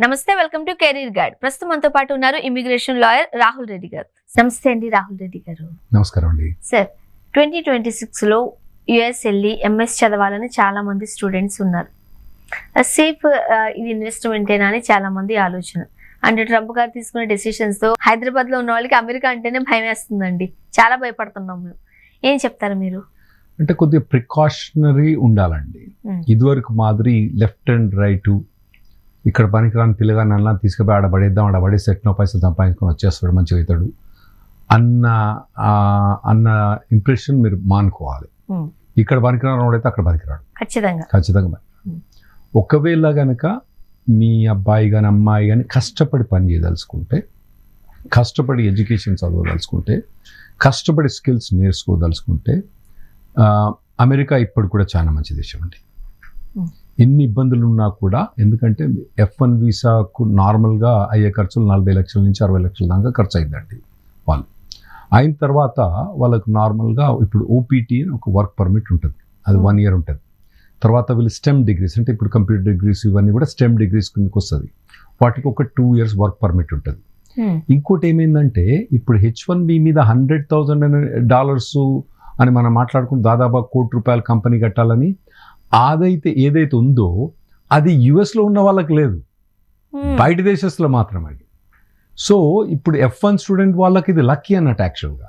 నమస్తే, welcome to career guide. ప్రస్తుతం మనతో పాటు ఉన్నారు ఇమిగ్రేషన్ లాయర్ రాహుల్ రెడ్డి గారు. నమస్తే అండి రాహుల్ రెడ్డి గారు. నమస్కారం అండి. సార్, 2026లో యుఎస్ వెళ్ళి ఎంఎస్ చదవాలని చాలా మంది స్టూడెంట్స్ ఉన్నారు. సేఫ్ ఇది ఇన్వెస్ట్మెంటేనా అని చాలా మంది ఆలోచన. అంటే ట్రంప్ గారు తీసుకునే డెసిషన్స్ తో హైదరాబాద్ లో ఉన్న వాళ్ళకి అమెరికా అంటేనే భయం వేస్తుందండి. చాలా భయపడుతున్నాం మేము. ఏం చెప్తారు మీరు? అంటే కొద్దిగా ప్రికాషనరీ ఉండాలండి. ఇదివరకు మాదిరి లెఫ్ట్ అండ్ రైట్ ఇక్కడ పనికిరాని పిల్లగాని అలా తీసుకుపోయి ఆడ పడేద్దాం, ఆడ పడేసి ఎట్నో పైసలు సంపాదించుకొని వచ్చేస్తాడు, మంచిగా అవుతాడు అన్న ఇంప్రెషన్ మీరు మానుకోవాలి. ఇక్కడ పనికిరాని వాడైతే అక్కడ పనికిరాడు, ఖచ్చితంగా. ఒకవేళ కనుక మీ అబ్బాయి కానీ అమ్మాయి కానీ కష్టపడి పని చేయదలుచుకుంటే, కష్టపడి ఎడ్యుకేషన్ చదవదలుచుకుంటే, కష్టపడి స్కిల్స్ నేర్చుకోదలుచుకుంటే అమెరికా ఇప్పుడు కూడా చాలా మంచి దేశం అండి. ఎన్ని ఇబ్బందులు ఉన్నా కూడా, ఎందుకంటే F1 వీసాకు నార్మల్గా అయ్యే ఖర్చులు 40 లక్షల నుంచి 60 లక్షల దాకా ఖర్చు అయిందండి. వాళ్ళు అయిన తర్వాత వాళ్ళకు నార్మల్గా ఇప్పుడు OPT అని ఒక వర్క్ పర్మిట్ ఉంటుంది, అది 1 year ఉంటుంది. తర్వాత వీళ్ళు స్టెమ్ డిగ్రీస్, అంటే ఇప్పుడు కంప్యూటర్ డిగ్రీస్ ఇవన్నీ కూడా స్టెమ్ డిగ్రీస్ కిందకి వస్తుంది. వాటికి ఒక 2 years వర్క్ పర్మిట్ ఉంటుంది. ఇంకోటి ఏమైందంటే ఇప్పుడు H1B మీద $100,000 అని మనం మాట్లాడుకుంటే దాదాపు ₹1 కోటి కంపెనీ కట్టాలని, ఏదైతే ఉందో అది యుఎస్లో ఉన్న వాళ్ళకి లేదు, బయట దేశస్తులో మాత్రమే. సో ఇప్పుడు F1 స్టూడెంట్ వాళ్ళకి ఇది లక్కీ అన్నట్టు యాక్చువల్గా.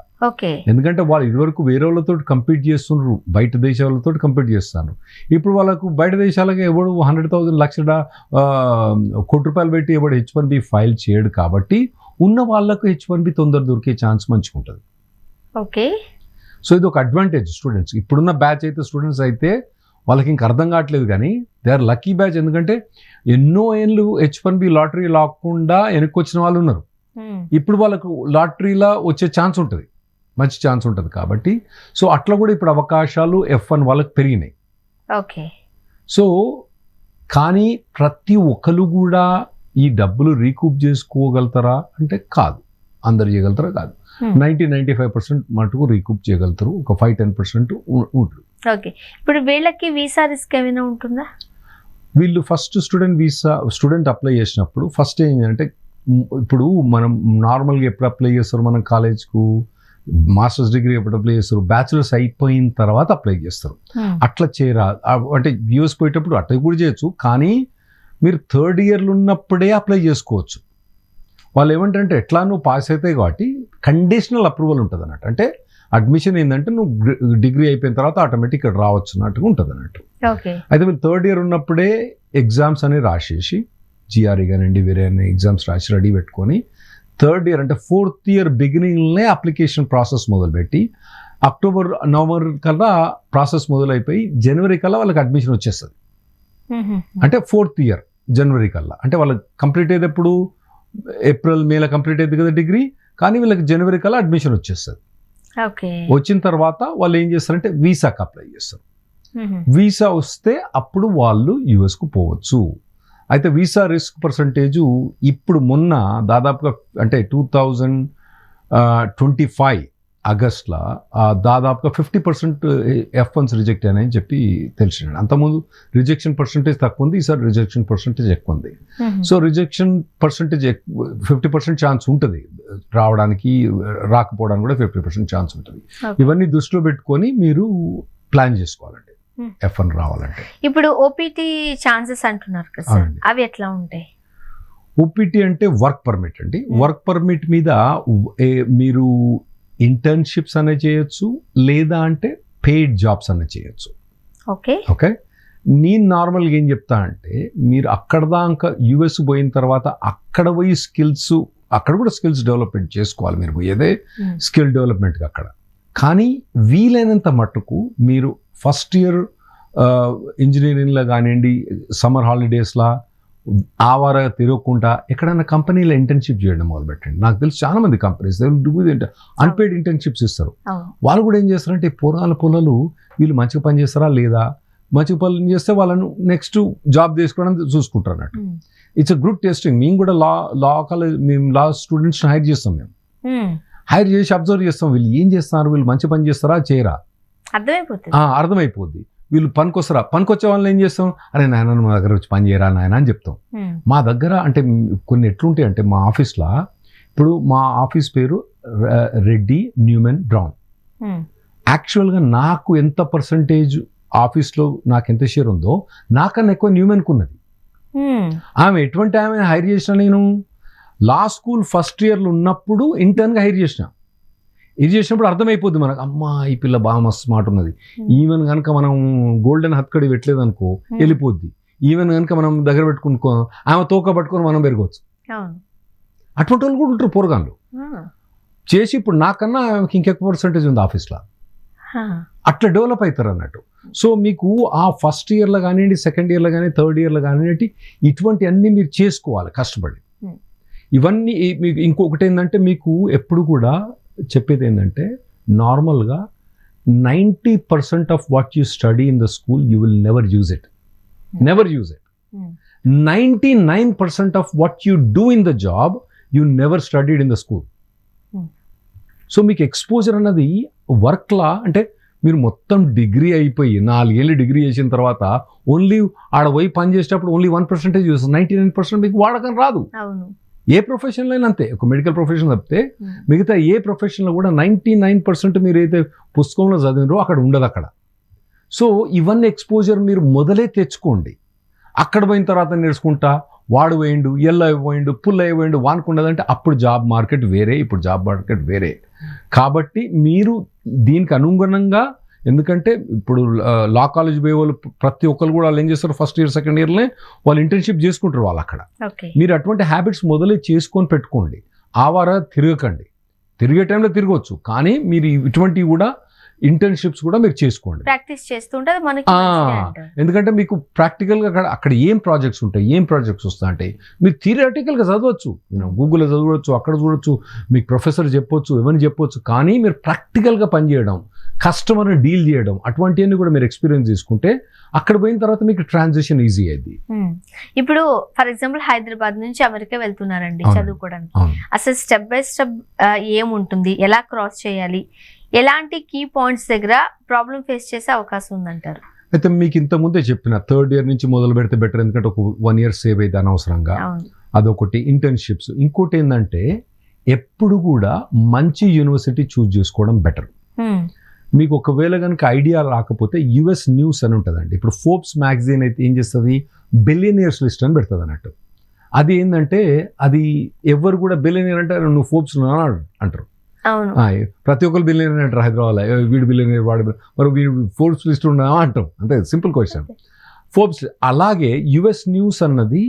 ఎందుకంటే వాళ్ళు ఇదివరకు వేరే వాళ్ళతో కంపీట్ చేస్తున్నారు, బయట దేశాలతో కంపీట్ చేస్తున్నారు. ఇప్పుడు వాళ్ళకు బయట దేశాలకి ఎవడు 100,000 లక్షల ₹1 కోటి పెట్టి ఎవడు H1B ఫైల్ చేయడు. కాబట్టి ఉన్న వాళ్ళకు H1B తొందర దొరికే ఛాన్స్ మంచిగా ఉంటుంది. సో ఇది ఒక అడ్వాంటేజ్ స్టూడెంట్స్. ఇప్పుడున్న బ్యాచ్ అయితే స్టూడెంట్స్ అయితే వాళ్ళకి ఇంకా అర్థం కావట్లేదు, కానీ దే ఆర్ లక్కీ బ్యాచ్. ఎందుకంటే ఎన్నో ఏళ్ళు H1B లాటరీ లాక్కుండా వెనక్కి వచ్చిన వాళ్ళు ఉన్నారు. ఇప్పుడు వాళ్ళకు లాటరీలా వచ్చే ఛాన్స్ ఉంటుంది, మంచి ఛాన్స్ ఉంటుంది. కాబట్టి సో అట్లా కూడా ఇప్పుడు అవకాశాలు F1 వాళ్ళకి పెరిగినాయి. సో కానీ ప్రతి ఒక్కరు కూడా ఈ డబ్బులు రీకూప్ చేసుకోగలుగుతారా అంటే కాదు, అందరు చేయగలుగుతారా కాదు. 90-95% మటుకు రీకూప్ చేయగలుగుతారు, ఒక 5-10% ఉంటుంది. ఇప్పుడు వీళ్ళకి వీసా రిస్క్ ఏమైనా ఉంటుందా? వీళ్ళు ఫస్ట్ స్టూడెంట్ అప్లై చేసినప్పుడు ఫస్ట్ ఏంటంటే, ఇప్పుడు మనం నార్మల్గా ఎప్పుడు అప్లై చేస్తారు, మనం కాలేజ్కు మాస్టర్స్ డిగ్రీ ఎప్పుడు అప్లై చేస్తారు, బ్యాచులర్స్ అయిపోయిన తర్వాత అప్లై చేస్తారు. అట్లా చేయరా అంటే యూఎస్ పోయేటప్పుడు అట్లా కూడా చేయొచ్చు, కానీ మీరు 3rd year ఉన్నప్పుడే అప్లై చేసుకోవచ్చు. వాళ్ళు ఏమంటారంటే ఎట్లా నువ్వు పాస్ అవుతాయి కాబట్టి కండిషనల్ అప్రూవల్ ఉంటుంది అన్నట్టు. అంటే అడ్మిషన్ ఏంటంటే నువ్వు డిగ్రీ అయిపోయిన తర్వాత ఆటోమేటిక్ ఇక్కడ రావచ్చు అన్నట్టుగా ఉంటుంది అన్నట్టు. అయితే మీరు 3rd year ఉన్నప్పుడే ఎగ్జామ్స్ అనేవి రాసేసి, GRE కానివ్వండి వేరే ఎగ్జామ్స్ రాసి రెడీ పెట్టుకొని 3rd year అంటే 4th year బిగినింగ్లోనే అప్లికేషన్ ప్రాసెస్ మొదలుపెట్టి అక్టోబర్ నవంబర్ కల్లా ప్రాసెస్ మొదలైపోయి జనవరి కల్లా వాళ్ళకి అడ్మిషన్ వచ్చేస్తుంది. అంటే 4th year జనవరి కల్లా, అంటే వాళ్ళకి కంప్లీట్ అయ్యేది ఎప్పుడు ఏప్రిల్ మేలో కంప్లీట్ అయ్యేది కదా డిగ్రీ, కానీ వీళ్ళకి జనవరి కల్లా అడ్మిషన్ వచ్చేస్తుంది. వచ్చిన తర్వాత వాళ్ళు ఏం చేస్తారంటే వీసాకి అప్లై చేస్తారు. వీసా వస్తే అప్పుడు వాళ్ళు యుఎస్కు పోవచ్చు. అయితే వీసా రిస్క్ పర్సంటేజు ఇప్పుడు మొన్న దాదాపుగా అంటే 2025 ఆగస్ట్లో దాదాపుగా 50% F1s రిజెక్ట్ అని చెప్పి తెలిసింది. అంతకుముందు రిజెక్షన్ పర్సంటేజ్ తక్కువ ఉంది, ఈసారి రిజెక్షన్ పర్సంటేజ్ ఎక్కువ ఉంది. సో రిజెక్షన్ పర్సంటేజ్ 50% ఛాన్స్ ఉంటుంది రావడానికి, రాకపోవడానికి కూడా 50% ఛాన్స్ ఉంటుంది. ఇవన్నీ దృష్టిలో పెట్టుకొని మీరు ప్లాన్ చేసుకోవాలండి F1 రావాలంటే. ఇప్పుడు OPT ఛాన్సెస్ అంటున్నారు కదా, అవి ఎట్లా ఉంటాయి? OPT అంటే వర్క్ పర్మిట్ అండి. వర్క్ పర్మిట్ మీద మీరు ఇంటర్న్షిప్స్ అనేది చేయొచ్చు, లేదా అంటే పెయిడ్ జాబ్స్ అనేది చేయొచ్చు. ఓకే, నేను నార్మల్గా ఏం చెప్తా అంటే, మీరు అక్కడ దాకా యుఎస్ పోయిన తర్వాత అక్కడ పోయి అక్కడ కూడా స్కిల్స్ డెవలప్మెంట్ చేసుకోవాలి. మీరు పోయేదే స్కిల్ డెవలప్మెంట్కి అక్కడ. కానీ వీలైనంత మట్టుకు మీరు ఫస్ట్ ఇయర్ ఇంజనీరింగ్లో కానివ్వండి, సమ్మర్ హాలిడేస్లా ఆవారా తిరగకుండా ఎక్కడైనా కంపెనీలో ఇంటర్న్షిప్ చేయడం మొదలుపెట్టండి. నాకు తెలిసి చాలా మంది కంపెనీస్ అన్పెయిడ్ ఇంటర్న్షిప్స్ ఇస్తారు. వాళ్ళు కూడా ఏం చేస్తారంటే పొలాలు వీళ్ళు మంచిగా పని చేస్తారా లేదా, మంచిగా పని చేస్తే వాళ్ళను నెక్స్ట్ జాబ్ తీసుకోవడం చూసుకుంటారు అన్నట్టు. It's a good testing. మేము కూడా మేము లా స్టూడెంట్స్ని హైర్ చేస్తాం. మేము హైర్ చేసి అబ్జర్వ్ చేస్తాం, వీళ్ళు ఏం చేస్తున్నారు, వీళ్ళు మంచి పని చేస్తారా చేయరా అర్థమైపోద్ది. వీళ్ళు పనికొస్తారా, పనికొచ్చే వాళ్ళని ఏం చేస్తాం, అరే నాయన మా దగ్గర వచ్చి పని చేయరా నాయన అని చెప్తాం. మా దగ్గర అంటే కొన్ని ఎట్లుంటాయి అంటే మా ఆఫీస్లో, ఇప్పుడు మా ఆఫీస్ పేరు రెడ్డి న్యూమెన్ బ్రౌన్. యాక్చువల్గా నాకు ఎంత పర్సంటేజ్ ఆఫీస్లో నాకు ఎంత షేర్ ఉందో నాకన్నా ఎక్కువ న్యూమెన్కు ఉన్నది. ఆమె ఎటువంటి ఆమె హైర్ చేసిన, నేను లా స్కూల్ ఫస్ట్ ఇయర్లో ఉన్నప్పుడు ఇంటర్న్గా హైర్ చేసిన. ఇది చేసినప్పుడు అర్థమైపోద్ది మనకు, అమ్మా ఈ పిల్ల బాగా మస్తు స్మార్ట్ ఉన్నది, ఈవెన్ కనుక మనం గోల్డెన్ హత్కడి పెట్టలేదు అనుకో వెళ్ళిపోద్ది, ఈవెన్ కనుక మనం దగ్గర పెట్టుకునుకో ఆమె తోక పట్టుకొని మనం పెరగవచ్చు. అటువంటి వాళ్ళు కూడా ఉంటారు పోరగాళ్ళు చేసి. ఇప్పుడు నాకన్నా ఆమెకి ఇంకెక్కువ పర్సంటేజ్ ఉంది ఆఫీస్లో, అట్లా డెవలప్ అవుతారు అన్నట్టు. సో మీకు ఆ ఫస్ట్ ఇయర్లో కానివ్వండి, సెకండ్ ఇయర్లో కానీ, థర్డ్ ఇయర్లో కానివ్వండి, ఇటువంటి అన్నీ మీరు చేసుకోవాలి కష్టపడి. ఇవన్నీ మీకు ఇంకొకటి ఏంటంటే, మీకు ఎప్పుడు కూడా చెప్పేది ఏంటంటే, నార్మల్గా 90% of what you study in the school you will never use it. 99% of what you do in the job you never studied in the school. So మీకు ఎక్స్పోజర్ అన్నది వర్క్లా, అంటే మీరు మొత్తం డిగ్రీ అయిపోయి 4 ఏళ్ళు డిగ్రీ చేసిన తర్వాత ఓన్లీ ఆడ పోయి పని చేసేటప్పుడు ఓన్లీ 1% యూస్, 99% మీకు వాడకం రాదు. ఏ ప్రొఫెషన్లో అయినా అంతే. ఒక మెడికల్ ప్రొఫెషన్ తప్పితే మిగతా ఏ ప్రొఫెషన్లో కూడా 99% మీరు అయితే పుస్తకంలో చదివినరో అక్కడ ఉండదు అక్కడ. సో ఇవన్నీ ఎక్స్పోజర్ మీరు మొదలే తెచ్చుకోండి. అక్కడ పోయిన తర్వాత నేర్చుకుంటా వాడు పోయిండు, ఎల్ల అయిపోయిండు, పుల్ అయిపోయిండు, వానుకుండదంటే అప్పుడు జాబ్ మార్కెట్ వేరే, ఇప్పుడు జాబ్ మార్కెట్ వేరే. కాబట్టి మీరు దీనికి అనుగుణంగా, ఎందుకంటే ఇప్పుడు లా కాలేజ్ పోయే వాళ్ళు ప్రతి ఒక్కరు కూడా వాళ్ళు ఏం చేస్తారు, ఫస్ట్ ఇయర్ సెకండ్ ఇయర్లే వాళ్ళు ఇంటర్న్షిప్ చేసుకుంటారు వాళ్ళు అక్కడ. మీరు అటువంటి హ్యాబిట్స్ మొదలే చేసుకొని పెట్టుకోండి. ఆ వార తిరగకండి, తిరిగే టైంలో తిరగవచ్చు, కానీ మీరు ఇటువంటివి కూడా ఇంటర్న్షిప్స్ కూడా మీరు చేసుకోండి, ప్రాక్టీస్ చేస్తుంటే మనకి. ఎందుకంటే మీకు ప్రాక్టికల్గా అక్కడ ఏం ప్రాజెక్ట్స్ ఉంటాయి, ఏం ప్రాజెక్ట్స్ వస్తాయంటాయి. మీరు థియరిటికల్గా చదవచ్చు, గూగుల్లో చదవచ్చు, అక్కడ చూడవచ్చు, మీకు ప్రొఫెసర్ చెప్పొచ్చు, ఎవరిని చెప్పొచ్చు, కానీ మీరు ప్రాక్టికల్గా పనిచేయడం, కస్టమర్ని డీల్ చేయడం, అటువంటివన్నీ కూడా మీరు ఎక్స్పీరియన్స్ తీసుకుంటే అక్కడ పోయిన తర్వాత మీకు ట్రాన్సిషన్ ఈజీ అయింది. ఇప్పుడు ఫర్ ఎగ్జాంపుల్ హైదరాబాద్ నుంచి అమెరికా వెళ్తున్నారండి చదువుకోవడానికి, అసలు స్టెప్ బై స్టెప్ ఏముంటుంది, ఎలా క్రాస్ చేయాలి, ఎలాంటి కీ పాయింట్స్ దగ్గర ప్రాబ్లం ఫేస్ చేసే అవకాశం ఉందంటారు? అయితే మీకు ఇంతకుముందే చెప్పిన థర్డ్ ఇయర్ నుంచి మొదలు పెడితే బెటర్, ఎందుకంటే ఒక 1 year సేవ్ అయితే అనవసరంగా. అదొకటి. ఇంటర్న్షిప్స్. ఇంకోటి ఏంటంటే, ఎప్పుడు కూడా మంచి యూనివర్సిటీ చూస్ చేసుకోవడం బెటర్. మీకు ఒకవేళ కనుక ఐడియా రాకపోతే యుఎస్ న్యూస్ అని ఉంటుందండి. ఇప్పుడు ఫోర్బ్స్ మ్యాగజైన్ అయితే ఏం చేస్తుంది, బిలియనియర్స్ లిస్ట్ అని పెడుతుంది అన్నట్టు. అది ఏంటంటే, అది ఎవరు కూడా బిలియనియర్ అంటే నువ్వు ఫోర్బ్స్ అంటారు, ప్రతి ఒక్కరు బిలియనియర్ అంటారు హైదరాబాద్లో, వీడు బిలియనియర్ వాడు, మరి వీడు ఫోర్బ్స్ లిస్ట్ ఉన్నావా అంటాం, అంతే సింపుల్ క్వశ్చన్. ఫోర్బ్స్. అలాగే యుఎస్ న్యూస్ అన్నది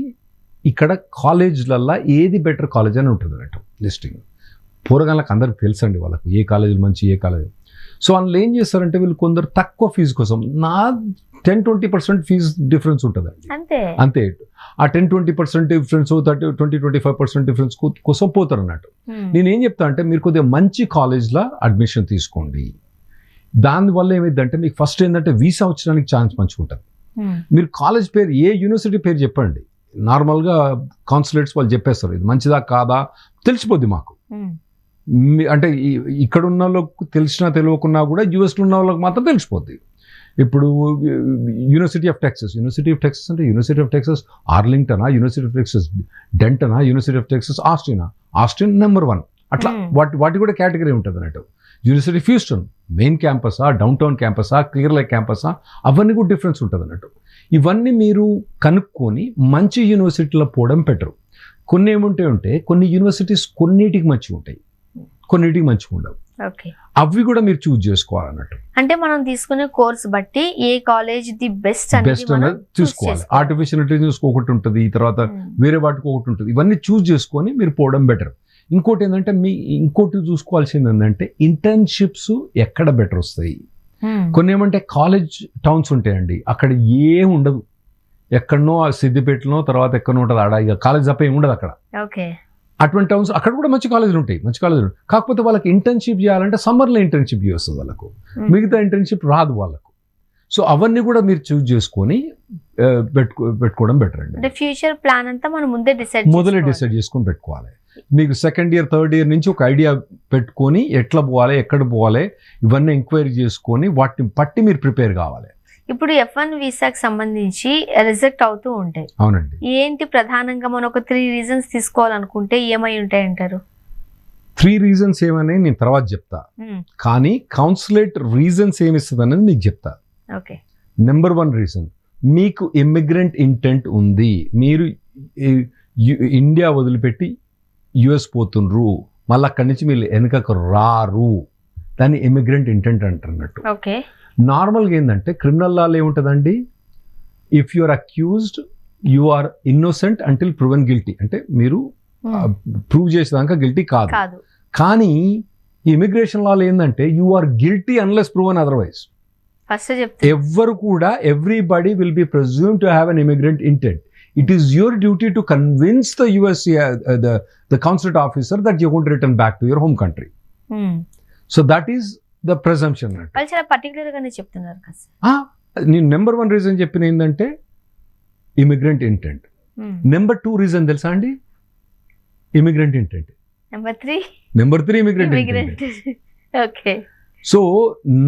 ఇక్కడ కాలేజ్లల్లో ఏది బెటర్ కాలేజ్ అని ఉంటుంది అన్నట్టు లిస్టింగ్. పూర్వకాలకు అందరికి తెలుసండి వాళ్ళకు ఏ కాలేజీలు మంచి, ఏ కాలేజ్. సో అందులో ఏం చేస్తారంటే, వీళ్ళు కొందరు తక్కువ ఫీజు కోసం, నా 10-20% ఫీజు డిఫరెన్స్ ఉంటుందండి అంతే. ఆ 10-20% డిఫరెన్స్, 20-25% డిఫరెన్స్ కోసం పోతారు అన్నట్టు. నేనేం చెప్తా అంటే, మీరు కొద్దిగా మంచి కాలేజ్లో అడ్మిషన్ తీసుకోండి. దానివల్ల ఏమైందంటే, మీకు ఫస్ట్ ఏంటంటే వీసా వచ్చడానికి ఛాన్స్ మంచిగా ఉంటుంది. మీరు కాలేజ్ పేరు, ఏ యూనివర్సిటీ పేరు చెప్పండి, నార్మల్గా కాన్సులేట్స్ వాళ్ళు చెప్పేస్తారు, ఇది మంచిదా కాదా తెలిసిపోద్ది మాకు. అంటే ఇక్కడ ఉన్న వాళ్ళకు తెలిసినా తెలియకున్నా కూడా యూఎస్లో ఉన్న వాళ్ళకి మాత్రం తెలిసిపోద్ది. ఇప్పుడు యూనివర్సిటీ ఆఫ్ టెక్సస్ అంటే యూనివర్సిటీ ఆఫ్ టెక్సస్ ఆర్లింగ్టనా, యూనివర్సిటీ ఆఫ్ టెక్సస్ డెంటనా, University of Texas Austin number 1 అట్లా వాటి కూడా కేటగిరీ ఉంటుంది అన్నట్టు. యూనివర్సిటీ ఆఫ్ హ్యూస్టన్ మెయిన్ క్యాంపసా, డౌన్ టౌన్ క్యాంపసా, క్లియర్ లేక్ క్యాంపసా, అవన్నీ కూడా డిఫరెన్స్ ఉంటుంది అన్నట్టు. ఇవన్నీ మీరు కనుక్కొని మంచి యూనివర్సిటీలో పోవడం బెటర్. కొన్ని ఏముంటాయి, కొన్ని యూనివర్సిటీస్ కొన్నిటికి మంచిగా ఉంటాయి, కొన్నిటికి మంచిగా ఉండవు. అవి కూడా మీరు చూజ్ చేసుకోవాలన్నట్టు. అంటే మనం తీసుకునే కోర్స్ బట్టి ఏ కాలేజ్ ది బెస్ట్ అనేది చూసుకోవాలి. ఆర్టిఫిషియల్ ఇంటెలిజెన్స్ ఒకటి ఉంటుంది, తర్వాత వేరే వాటికి ఒకటి ఉంటుంది. ఇవన్నీ చూజ్ చేసుకొని మీరు పోవడం బెటర్. ఇంకోటి ఏంటంటే, ఇంకోటి చూసుకోవాల్సింది ఏంటంటే, ఇంటర్న్షిప్స్ ఎక్కడ బెటర్ వస్తాయి. కొన్ని ఏమంటే కాలేజ్ టౌన్స్ ఉంటాయండి, అక్కడ ఏం ఉండదు, ఎక్కడనో సిద్దిపేటలో, తర్వాత ఎక్కడనో ఉంటుంది, ఆడ ఇక కాలేజ్ తప్ప ఏమి ఉండదు అక్కడ. అటువంటి టౌన్స్ అక్కడ కూడా మంచి కాలేజీలు ఉంటాయి, కాకపోతే వాళ్ళకి ఇంటర్న్షిప్ చేయాలంటే సమ్మర్లో ఇంటర్న్షిప్ చేస్తుంది వాళ్ళకు, మిగతా ఇంటర్న్షిప్ రాదు వాళ్ళకు. సో అవన్నీ కూడా మీరు చూజ్ చేసుకొని పెట్టుకోవడం బెటర్ అండి. ఫ్యూచర్ ప్లాన్ అంతా మనం మొదలే డిసైడ్ చేసుకొని పెట్టుకోవాలి. మీకు సెకండ్ ఇయర్ థర్డ్ ఇయర్ నుంచి ఒక ఐడియా పెట్టుకొని ఎట్లా పోవాలి, ఎక్కడ పోవాలి, ఇవన్నీ ఎంక్వైరీ చేసుకొని వాటిని పట్టి మీరు ప్రిపేర్ కావాలి. ఇప్పుడు F1 వీసాకి సంబంధించి రిజెక్ట్ అవుతూ ఉంటాయి. అవునండి. ఏంటి ప్రధానంగా మనం ఒక 3 రీజన్స్ తీసుకోవాలనుకుంటే ఏమై ఉంటాయి అంటారు? 3 రీజన్స్ ఏమని నేను తర్వాత చెప్తా, కానీ కౌన్సిలేట్ రీజన్స్ ఏమిస్తుంది అనేది మీకు చెప్తా. ఓకే. నెంబర్ 1 రీజన్, మీకు ఇమిగ్రెంట్ ఇంటెంట్ ఉంది, మీరు ఇండియా వదిలిపెట్టి యుఎస్ పోతుండ్రు, మళ్ళీ అక్కడి నుంచి మీరు వెనుకకు రారు, దాన్ని ఇమిగ్రెంట్ ఇంటెంట్ అంటున్నట్టు. ఓకే. నార్మల్గా ఏంటంటే క్రిమినల్ లాలో ఏముంటుందండి, if you are accused you are innocent until proven guilty, అంటే మీరు ప్రూవ్ చేసేదాకా గిల్టీ కాదు. కానీ ఇమిగ్రేషన్ లాలో ఏంటంటే you are guilty unless proven otherwise. ఎవ్వరు కూడా everybody will be presume to have an immigrant intent. It is your duty to convince the US, the consulate officer that you're going to return back to your home country. So that is the presumption. వాళ్ళు చాలా particular గానే చెప్తున్నారు కదా. నేను number 1 reason చెప్పిన ఏంటంటే immigrant intent. Number 2 reason తెలుసా అండి, immigrant intent. Number 3 immigrant intent. Okay. So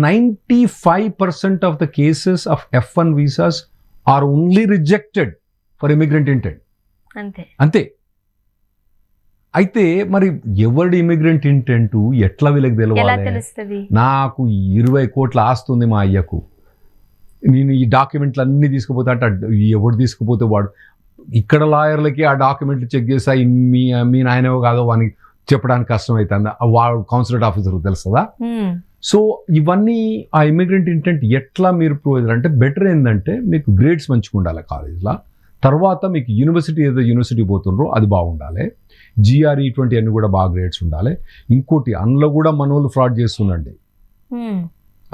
95% of the cases of F1 visas are only rejected for immigrant intent. అంతే. అయితే మరి ఎవరి ఇమిగ్రెంట్ ఇంటెంట్ ఎట్లా వీళ్ళకి తెలవాలి? నాకు 20 కోట్ల ఆస్తుంది మా అయ్యకు, నేను ఈ డాక్యుమెంట్లు అన్ని తీసుకుపోతే అంటే ఎవడు తీసుకుపోతే వాడు, ఇక్కడ లాయర్లకి ఆ డాక్యుమెంట్లు చెక్ చేసా మీ నాయనవో కాదో అని చెప్పడానికి కష్టం అవుతుంది, వాడు కౌన్సిలేట్ ఆఫీసర్ తెలుస్తుందా? సో ఇవన్నీ ఆ ఇమిగ్రెంట్ ఇంటెంట్ ఎట్లా మీరు ప్రూవ్ అంటే బెటర్ ఏంటంటే మీకు గ్రేడ్స్ మంచిగా ఉండాలి కాలేజ్లో, తర్వాత మీకు యూనివర్సిటీ ఏదో యూనివర్సిటీ పోతుండ్రో అది బాగుండాలి, GRE 20 అన్ని కూడా బాగా గ్రేడ్స్ ఉండాలి. ఇంకోటి అందులో కూడా మన వాళ్ళు ఫ్రాడ్ చేస్తుండండి,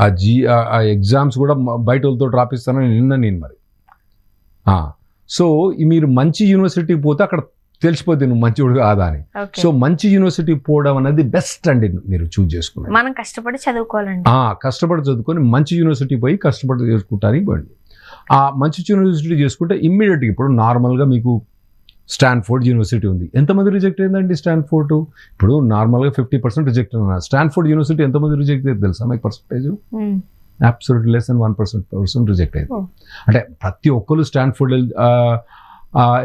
ఆ ఎగ్జామ్స్ కూడా బయట వాళ్ళతో రాపిస్తానని నేను మరి. సో మీరు మంచి యూనివర్సిటీకి పోతే అక్కడ తెలిసిపోతే నువ్వు మంచివాడు కాదా అని. సో మంచి యూనివర్సిటీ పోవడం అనేది బెస్ట్ అండి, మీరు చూజ్ చేసుకున్నారు. మనం కష్టపడి చదువుకోవాలండి. కష్టపడి చదువుకొని మంచి యూనివర్సిటీ పోయి కష్టపడి చేసుకుంటానికి పోండి. ఆ మంచి యూనివర్సిటీ చేసుకుంటే ఇమ్మీడియట్గా ఇప్పుడు నార్మల్గా మీకు స్టాన్ఫోర్డ్ యూనివర్సిటీ ఉంది, ఎంతమంది రిజెక్ట్ అయిందండి స్టాన్ఫోర్డ్? ఇప్పుడు నార్మల్గా 50% రిజెక్ట్ అన్నారు. స్టాన్ఫోర్డ్ యూనివర్సిటీ ఎంతమంది రిజెక్ట్ అయ్యింది తెలుసా మీకు percentage? Absolutely less than 1% reject అయింది. అంటే ప్రతి ఒక్కరు స్టాన్ఫోర్డ్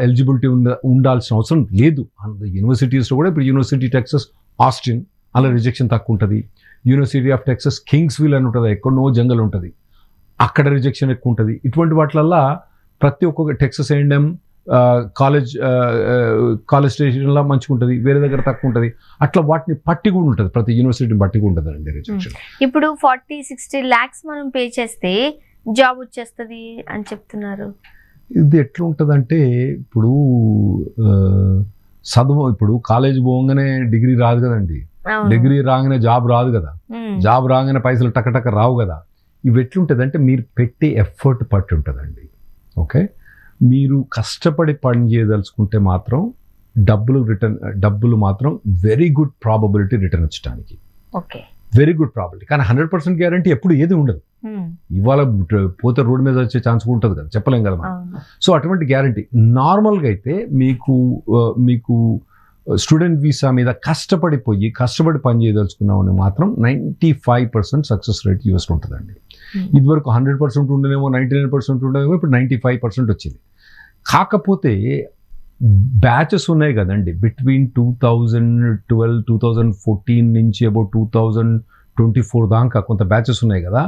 ఎలిజిబిలిటీ ఉండాల్సిన అవసరం లేదు. యూనివర్సిటీస్లో కూడా ఇప్పుడు యూనివర్సిటీ టెక్సస్ ఆస్టిన్ అలా రిజెక్షన్ తక్కువ ఉంటుంది. యూనివర్సిటీ ఆఫ్ టెక్సస్ కింగ్స్విల్ అని ఉంటుంది, ఎక్కడో జంగల్ ఉంటుంది, అక్కడ రిజెక్షన్ ఎక్కువ ఉంటుంది. ఇటువంటి వాటిలల్లా ప్రతి ఒక్కొక్క టెక్సస్ A&M కాలేజ్ స్టేషన్లో మంచిగా ఉంటుంది, వేరే దగ్గర తక్కువ ఉంటుంది, అట్లా వాటిని పట్టి కూడా ఉంటుంది, ప్రతి యూనివర్సిటీని బట్టి కూడా ఉంటుంది అండి రిజెక్షన్. ఇప్పుడు 40-60 lakhs మనం పే చేస్తే జాబ్ వచ్చేస్తుంది అని చెప్తున్నారు. ఇది ఎట్లా ఉంటుందంటే ఇప్పుడు చదువు, ఇప్పుడు కాలేజ్ పోగానే డిగ్రీ రాదు కదండి, డిగ్రీ రాగానే జాబ్ రాదు కదా, జాబ్ రాగానే పైసలు టకటక రావు కదా. ఇవి ఎట్లుంటుందంటే మీరు పెట్టే ఎఫర్ట్ పట్టి ఉంటుందండి. ఓకే, మీరు కష్టపడి పని చేయదలుచుకుంటే మాత్రం డబ్బులు మాత్రం వెరీ గుడ్ ప్రాబబిలిటీ రిటర్న్ వచ్చడానికి. Okay, very good probability. కానీ 100% గ్యారంటీ ఎప్పుడు ఏది ఉండదు. ఇవాళ పోతే రోడ్డు మీద వచ్చే ఛాన్స్ కూడా ఉంటుంది కదా, చెప్పలేం కదా మనం. సో అటువంటి గ్యారంటీ నార్మల్గా అయితే మీకు స్టూడెంట్ వీసా మీద కష్టపడి పని చేయదలుచుకున్నామని మాత్రం 95% సక్సెస్ రేట్ యూఎస్లో ఉంటుందండి. ఇదివరకు 100% ఉండేనేమో, 99% ఉండేమో, ఇప్పుడు 95% వచ్చింది. కాకపోతే బ్యాచెస్ ఉన్నాయి కదండి, బిట్వీన్ 2012, 2014 నుంచి అబౌట్ 2024 దాకా కొంత బ్యాచెస్ ఉన్నాయి కదా.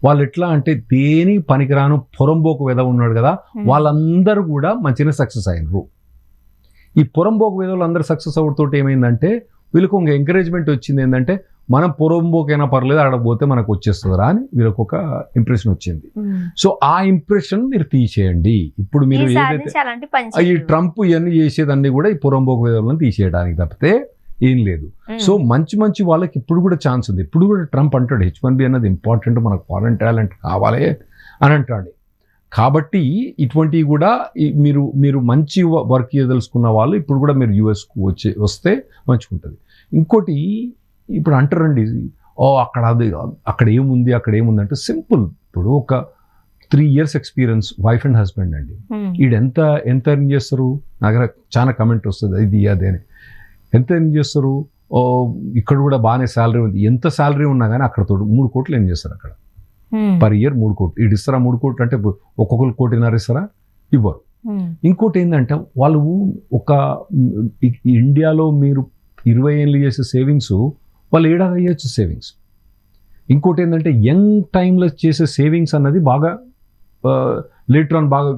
వాళ్ళు ఎట్లా అంటే దేని పనికిరాను పొరంబోకు వెధ ఉన్నాడు కదా, వాళ్ళందరూ కూడా మంచిగా సక్సెస్ అయినరు. ఈ పొరంబోకు వెధలు అందరూ సక్సెస్ అవుతోటి ఏమైందంటే వీళ్ళకి ఒక ఎంకరేజ్మెంట్ వచ్చింది, ఏంటంటే మనం పొరంబోకైనా పర్లేదు అక్కడ పోతే మనకు వచ్చేస్తుందిరా అని వీళ్ళకి ఒక ఇంప్రెషన్ వచ్చింది. సో ఆ ఇంప్రెషన్ మీరు తీసేయండి. ఇప్పుడు మీరు ఏదైతే ఈ ట్రంప్ ఇవన్నీ చేసేదన్నీ కూడా ఈ పొరంబోకు వెధలను తీసేయడానికి తప్పితే ఏం లేదు. సో మంచి వాళ్ళకి ఇప్పుడు కూడా ఛాన్స్ ఉంది. ఇప్పుడు కూడా ట్రంప్ అంటాడు H1B అన్నది ఇంపార్టెంట్, మనకు ఫారెన్ టాలెంట్ కావాలి అని అంటాడు. కాబట్టి ఇటువంటివి కూడా మీరు మంచి వర్క్ చేయదలుచుకున్న వాళ్ళు ఇప్పుడు కూడా మీరు యూఎస్కు వస్తే మంచిగా ఉంటుంది. ఇంకోటి ఇప్పుడు అంటారండి, అక్కడ ఏముంది అంటే సింపుల్. ఇప్పుడు ఒక 3 years experience wife and husband అండి, ఈడు ఎంత ఎర్న్ చేస్తారు? నా దగ్గర చాలా కమెంట్ వస్తుంది, ఇది అదే అని. ఎంత ఎర్న్ చేస్తారు? ఇక్కడ కూడా బాగానే శాలరీ ఉంది. ఎంత శాలరీ ఉన్నా కానీ అక్కడ 3 కోట్లు ఏం చేస్తారు అక్కడ. పర్ ఇయర్ 3 కోట్లు. ఇటు ఇస్తారా 3 కోట్లు అంటే ఒక్కొక్కరు 1.5 కోటి ఇస్తారా? ఇవ్వరు. ఇంకోటి ఏంటంటే వాళ్ళు ఒక ఇండియాలో మీరు 20 ఏళ్ళు చేసే సేవింగ్స్ వాళ్ళు ఏడాది అయ్యొచ్చు సేవింగ్స్. ఇంకోటి ఏంటంటే యంగ్ టైంలో చేసే సేవింగ్స్ అన్నది బాగా లేటర్ ఆన్ బాగా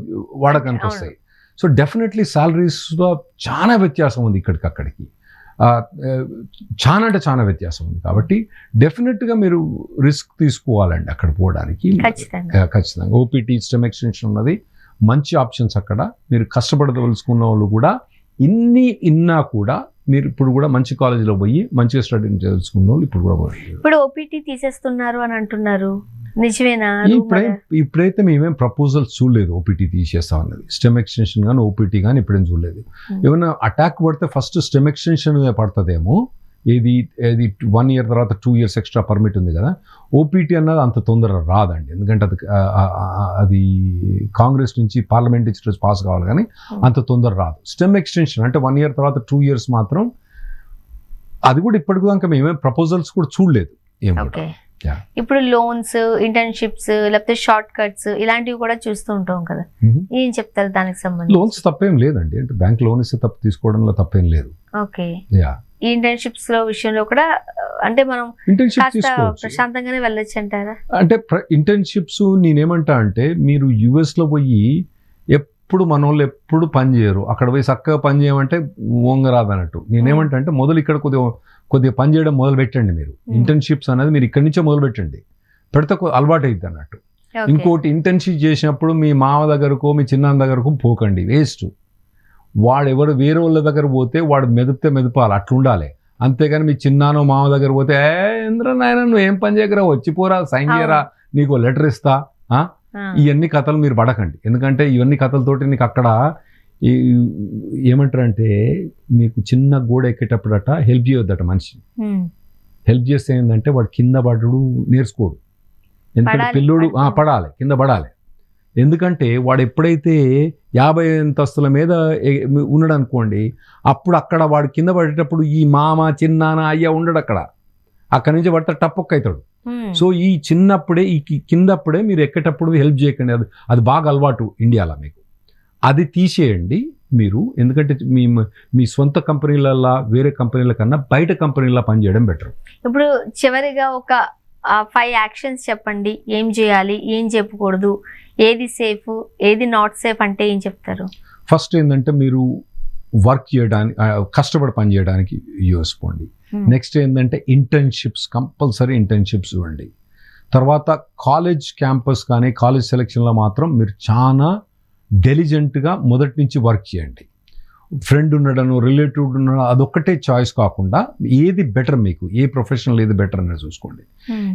వాడకానికి వస్తాయి. సో డెఫినెట్లీ శాలరీస్లో చాలా వ్యత్యాసం ఉంది ఇక్కడికి అక్కడికి, చాలా అంటే చాలా వ్యత్యాసం ఉంది. కాబట్టి డెఫినెట్గా మీరు రిస్క్ తీసుకోవాలండి అక్కడ పోవడానికి. ఖచ్చితంగా ఓపీటీ స్టెమ్ ఎక్స్టెన్షన్ ఉన్నది మంచి ఆప్షన్స్. అక్కడ మీరు కష్టపడదలుచుకున్న వాళ్ళు కూడా ఇన్నా కూడా మీరు ఇప్పుడు కూడా మంచి కాలేజీలో పోయి మంచిగా స్టడీ తెలుసుకున్న వాళ్ళు ఇప్పుడు ఓపీటీ తీసేస్తున్నారు అని అంటున్నారు, నిజమేనా? ఇప్పుడైతే మేమేం ప్రపోజల్స్ చూడలేదు ఓపీటీ తీసేస్తాం అన్నది. స్టెమ్ ఎక్స్టెన్షన్ కానీ ఓపీటీ కానీ ఇప్పుడేం చూడలేదు. ఏమైనా అటాక్ పడితే ఫస్ట్ స్టెమ్ ఎక్స్టెన్షన్ పడుతుందేమో. ఏది 1 year తర్వాత 2 years ఎక్స్ట్రా పర్మిట్ ఉంది కదా. ఓపీటీ అన్నది అంత తొందర రాదండి, ఎందుకంటే అది కాంగ్రెస్ నుంచి పార్లమెంట్ నుంచి పాస్ కావాలి, కానీ అంత తొందర రాదు. స్టెమ్ ఎక్స్టెన్షన్ అంటే 1 year తర్వాత 2 years మాత్రం, అది కూడా ఇప్పటికి దాకా మేమేం ప్రపోజల్స్ కూడా చూడలేదు. ఇప్పుడు లోన్స్, ఇంటర్న్షిప్స్, లేకపోతే షార్ట్ కట్స్ ఇలాంటివి కూడా చూస్తూ ఉంటాం కదా, ఏం చెప్తారు దానికి సంబంధించి? లోన్స్ తప్పేం లేదండి, అంటే బ్యాంక్ లోన్ ఇస్తే తప్పు తీసుకోవడంలో తప్పేం లేదు. ఓకే. ఈ ఇంటర్న్షిప్స్ లో విషయంలో కూడా అంటే మనం ప్రశాంతంగానే వెళ్ళొచ్చు అంటారా? అంటే ఇంటర్న్షిప్స్ నేనేమంటా అంటే, మీరు యుఎస్ లో పోయి ఎప్పుడు మన వాళ్ళు ఎప్పుడు పని చేయరు, అక్కడ పోయి చక్కగా పని చేయమంటే ఓంగరాదన్నట్టు. నేనేమంటా అంటే మొదలు ఇక్కడ కొద్దిగా పని చేయడం మొదలు పెట్టండి. మీరు ఇంటర్న్షిప్స్ అనేది మీరు ఇక్కడి నుంచే మొదలు పెట్టండి, పెడితే అలవాటు అవుతుంది అన్నట్టు. ఇంకోటి, ఇంటర్న్షిప్ చేసినప్పుడు మీ మామ దగ్గరకో మీ చిన్న దగ్గరకు పోకండి, వేస్ట్. వాడెవరు వేరే వాళ్ళ దగ్గర పోతే వాడు మెదపాలి, అట్లా ఉండాలి. అంతేగాని మీ చిన్నానో మామ దగ్గర పోతే ఇంద్ర నాయన నువ్వు ఏం పని చేయకరా, వచ్చిపోరా, సైన్ చేయరా, నీకు లెటర్ ఇస్తా, ఇవన్నీ కథలు మీరు పడకండి. ఎందుకంటే ఇవన్నీ కథలతోటి నీకు అక్కడ ఏమంటారంటే, మీకు చిన్న గోడ ఎక్కేటప్పుడట హెల్ప్ చేయొద్దట మనిషి. హెల్ప్ చేస్తే ఏంటంటే వాడు కింద పడడు నేర్చుకోడు, ఎందుకంటే పిల్లోడు పడాలి, కింద పడాలి. ఎందుకంటే వాడు ఎప్పుడైతే 50 అంతస్తుల మీద ఉన్నాడు అనుకోండి, అప్పుడు అక్కడ వాడు కింద పడేటప్పుడు ఈ మామ చిన్నాన అయ్యా ఉండడు అక్కడి నుంచి పడితే టప్పొక్క అవుతాడు. సో ఈ చిన్నప్పుడే ఈ కిందప్పుడే మీరు ఎక్కేటప్పుడు హెల్ప్ చేయకండి, అది బాగా అలవాటు ఇండియాలో మీకు. అది తీసేయండి మీరు, ఎందుకంటే మీ సొంత కంపెనీలల్లో వేరే కంపెనీల కన్నా బయట కంపెనీల్లో పనిచేయడం బెటర్. ఇప్పుడు చివరిగా ఒక 5 యాక్షన్స్ చెప్పండి, ఏం చేయాలి, ఏం చెప్పకూడదు, ఏది సేఫ్, ఏది నాట్ సేఫ్ అంటే ఏం చెప్తారు? ఫస్ట్ ఏంటంటే మీరు వర్క్ చేయడానికి, కష్టపడి పని చేయడానికి యూఎస్ పోండి. నెక్స్ట్ ఏంటంటే ఇంటర్న్షిప్స్, కంపల్సరీ ఇంటర్న్షిప్స్ చూడండి. తర్వాత కాలేజ్ క్యాంపస్ కానీ కాలేజ్ సెలక్షన్లో మాత్రం మీరు చాలా డెలిజెంట్గా మొదటి నుంచి వర్క్ చేయండి. ఫ్రెండ్ ఉండడను, రిలేటివ్ ఉండడం అదొక్కటే చాయిస్ కాకుండా ఏది బెటర్, మీకు ఏ ప్రొఫెషనల్ ఏది బెటర్ అనేది చూసుకోండి.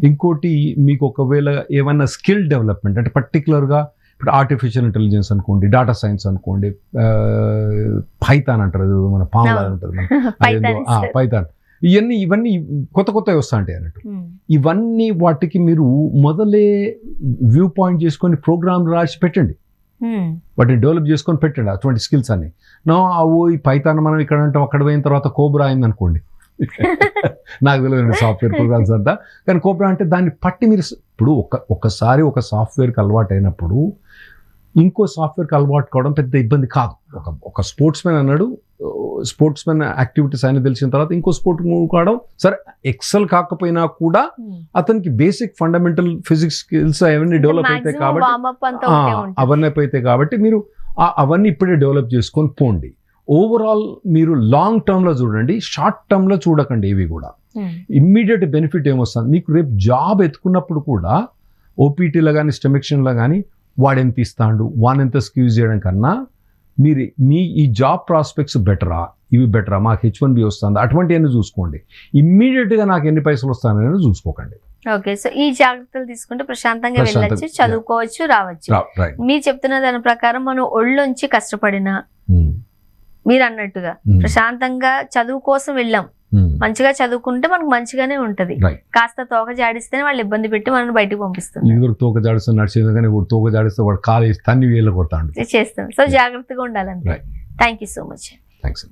ఇంకోటి, మీకు ఒకవేళ ఏమైనా స్కిల్ డెవలప్మెంట్ అంటే పర్టికులర్గా ఇప్పుడు ఆర్టిఫిషియల్ ఇంటెలిజెన్స్ అనుకోండి, డేటా సైన్స్ అనుకోండి, పైథాన్ అంటారు, మన పాములా ఉంటుంది పైథాన్, ఇవన్నీ కొత్తవి వస్తా ఉంటాయి అన్నట్టు. ఇవన్నీ వాటికి మీరు మొదలే వ్యూ పాయింట్ చేసుకొని ప్రోగ్రామ్ రాసి పెట్టండి, వాటిని డెవలప్ చేసుకొని పెట్టండి అటువంటి స్కిల్స్ అన్ని. ఈ పైథాన్ మనం ఇక్కడ అంటే అక్కడ పోయిన తర్వాత కోబ్రా అయింది అనుకోండి, నాకు తెలియదు సాఫ్ట్వేర్ ప్రోగ్రామ్స్ అంతా, కానీ కోబ్రా అంటే దాన్ని పట్టి మీరు ఇప్పుడు ఒకసారి ఒక సాఫ్ట్వేర్కి అలవాటు అయినప్పుడు ఇంకో సాఫ్ట్వేర్కి అలవాటు కావడం పెద్ద ఇబ్బంది కాదు. ఒక స్పోర్ట్స్ మ్యాన్ అన్నాడు, స్పోర్ట్స్ మ్యాన్ యాక్టివిటీస్ అని తెలిసిన తర్వాత ఇంకో స్పోర్ట్ మూవ్ కావడం, సరే ఎక్సెల్ కాకపోయినా కూడా అతనికి బేసిక్ ఫండమెంటల్ ఫిజిక్స్ స్కిల్స్ అవన్నీ డెవలప్ అవుతాయి కాబట్టి మీరు అవన్నీ ఇప్పుడే డెవలప్ చేసుకొని పోండి. ఓవరాల్ మీరు లాంగ్ టర్మ్లో చూడండి, షార్ట్ టర్మ్లో చూడకండి. ఇవి కూడా ఇమ్మీడియట్ బెనిఫిట్ ఏమొస్తుంది మీకు, రేపు జాబ్ ఎత్తుకున్నప్పుడు కూడా ఓపీటీలో కానీ స్టెమిక్షన్లో కానీ వాడెంత ఇస్తాడు, వానెంత స్క్యూజ్ చేయడం కన్నా మీ ఈ జాబ్ ప్రాస్పెక్ట్స్ బెటరా, ఇవి బెటరా, మాకు H1B వస్తుందా, అటువంటివన్నీ చూసుకోండి. ఇమ్మీడియట్గా నాకు ఎన్ని పైసలు వస్తానని చూసుకోకండి. ఓకే, సో ఈ జాగ్రత్తలు తీసుకుంటే ప్రశాంతంగా వెళ్ళొచ్చు, చదువుకోవచ్చు, రావచ్చు. మీరు చెప్తున్న దాని ప్రకారం మనం ఒళ్ళొంచి కష్టపడినా మీరు అన్నట్టుగా ప్రశాంతంగా చదువు కోసం వెళ్ళాం, మంచిగా చదువుకుంటే మనకు మంచిగానే ఉంటది. కాస్త తోక జాడిస్తేనే వాళ్ళు ఇబ్బంది పెట్టి మనం బయటకు పంపిస్తారు. తోక జాడిస్తే నడిచేది, కానీ తోక జాడిస్తే వాడు కాలేజ్ తన్ని వేలు కొడతాడు. చేస్తాం. సో జాగ్రత్తగా ఉండాలంటే. Thank you so much. Thanks.